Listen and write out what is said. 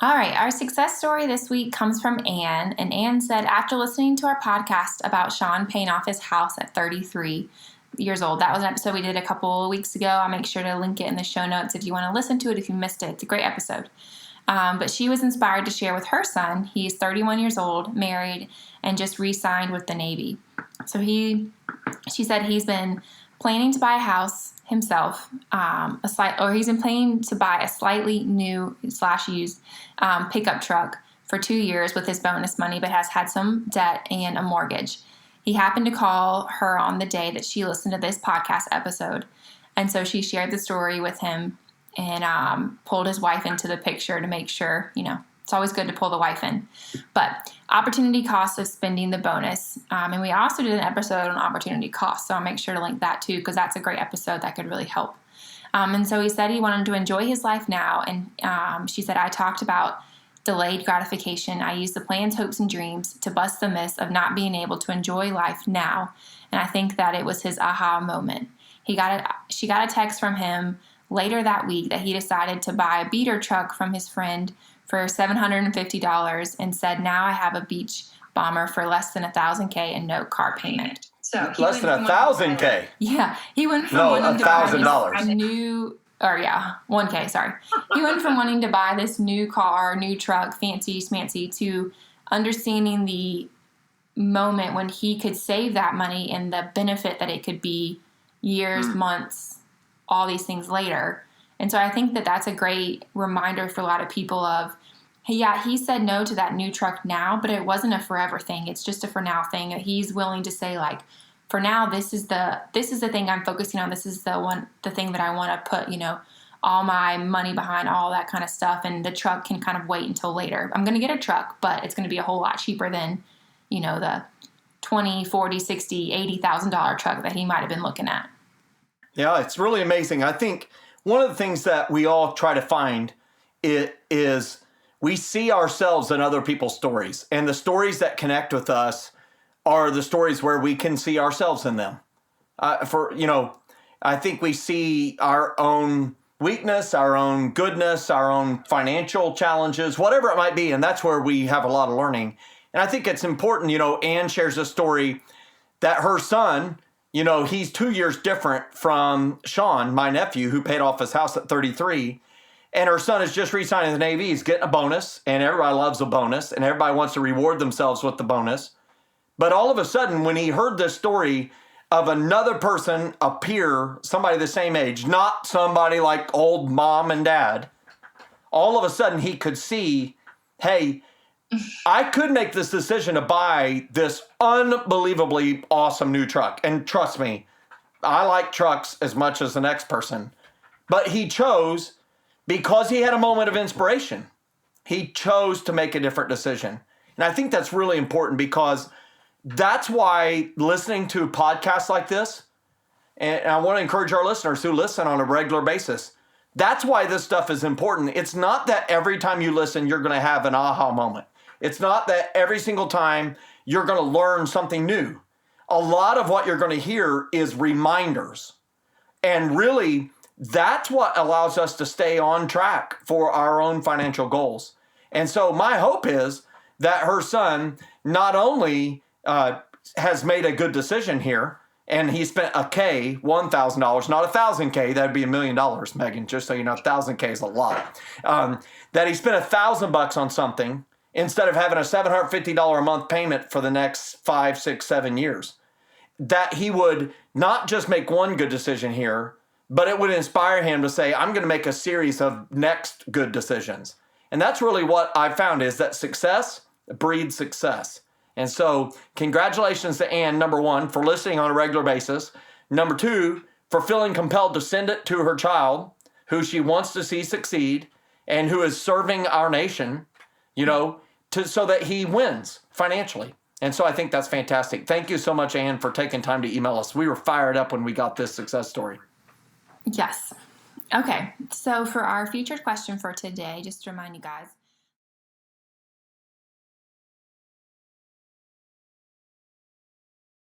All right, our success story this week comes from Anne, and Anne said, after listening to our podcast about Sean paying off his house at 33 years old, that was an episode we did a couple of weeks ago. I'll make sure to link it in the show notes if you want to listen to it, if you missed it. It's a great episode. But she was inspired to share with her son. He's 31 years old, married, and just re-signed with the Navy. So she said he's been planning to buy a house himself, he's been planning to buy a slightly new / used pickup truck for 2 years with his bonus money, but has had some debt and a mortgage. He happened to call her on the day that she listened to this podcast episode, and so she shared the story with him and pulled his wife into the picture to make sure, it's always good to pull the wife in. But opportunity cost of spending the bonus. And we also did an episode on opportunity cost, so I'll make sure to link that too, because that's a great episode that could really help. And so he said he wanted to enjoy his life now. And she said, I talked about delayed gratification. I used the plans, hopes, and dreams to bust the myth of not being able to enjoy life now. And I think that it was his aha moment. She got a text from him later that week that he decided to buy a beater truck from his friend for $750 and said, now I have a beach bomber for less than $1,000K and no car payment. So less than $1,000K? Yeah. He went from wanting to buy $1,000. $1K, sorry. He went from wanting to buy this new car, new truck, fancy smancy, to understanding the moment when he could save that money and the benefit that it could be years, months, all these things later. And so I think that that's a great reminder for a lot of people of, hey, yeah, he said no to that new truck now, but it wasn't a forever thing. It's just a for now thing. He's willing to say, like, for now, this is the thing I'm focusing on. This is the thing that I want to put, all my money behind, all that kind of stuff. And the truck can kind of wait until later. I'm going to get a truck, but it's going to be a whole lot cheaper than, the $20, $40, $60, $80,000 truck that he might have been looking at. Yeah, it's really amazing. I think one of the things that we all try to find is we see ourselves in other people's stories, and the stories that connect with us are the stories where we can see ourselves in them. I think we see our own weakness, our own goodness, our own financial challenges, whatever it might be, and that's where we have a lot of learning. And I think it's important, Anne shares a story that her son, he's 2 years different from Sean, my nephew, who paid off his house at 33. And her son is just re-signing the Navy. He's getting a bonus, and everybody loves a bonus, and everybody wants to reward themselves with the bonus. But all of a sudden, when he heard this story of another person, a peer, somebody the same age, not somebody like old mom and dad, all of a sudden he could see, hey, I could make this decision to buy this unbelievably awesome new truck. And trust me, I like trucks as much as the next person. But he chose, because he had a moment of inspiration, he chose to make a different decision. And I think that's really important, because that's why listening to podcasts like this, and I want to encourage our listeners who listen on a regular basis, that's why this stuff is important. It's not that every time you listen, you're going to have an aha moment. It's not that every single time you're going to learn something new. A lot of what you're going to hear is reminders. And really, that's what allows us to stay on track for our own financial goals. And so my hope is that her son not only has made a good decision here, and he spent $1,000, not $1,000K, that'd be $1 million, Megan, just so you know, $1,000K is a lot. That he spent $1,000 on something instead of having a $750 a month payment for the next 5, 6, 7 years. That he would not just make one good decision here, but it would inspire him to say, I'm going to make a series of next good decisions. And that's really what I found, is that success breeds success. And so congratulations to Anne, number one, for listening on a regular basis. Number two, for feeling compelled to send it to her child, who she wants to see succeed and who is serving our nation, so that he wins financially. And so I think that's fantastic. Thank you so much, Anne, for taking time to email us. We were fired up when we got this success story. Yes. Okay. So for our featured question for today, just to remind you guys,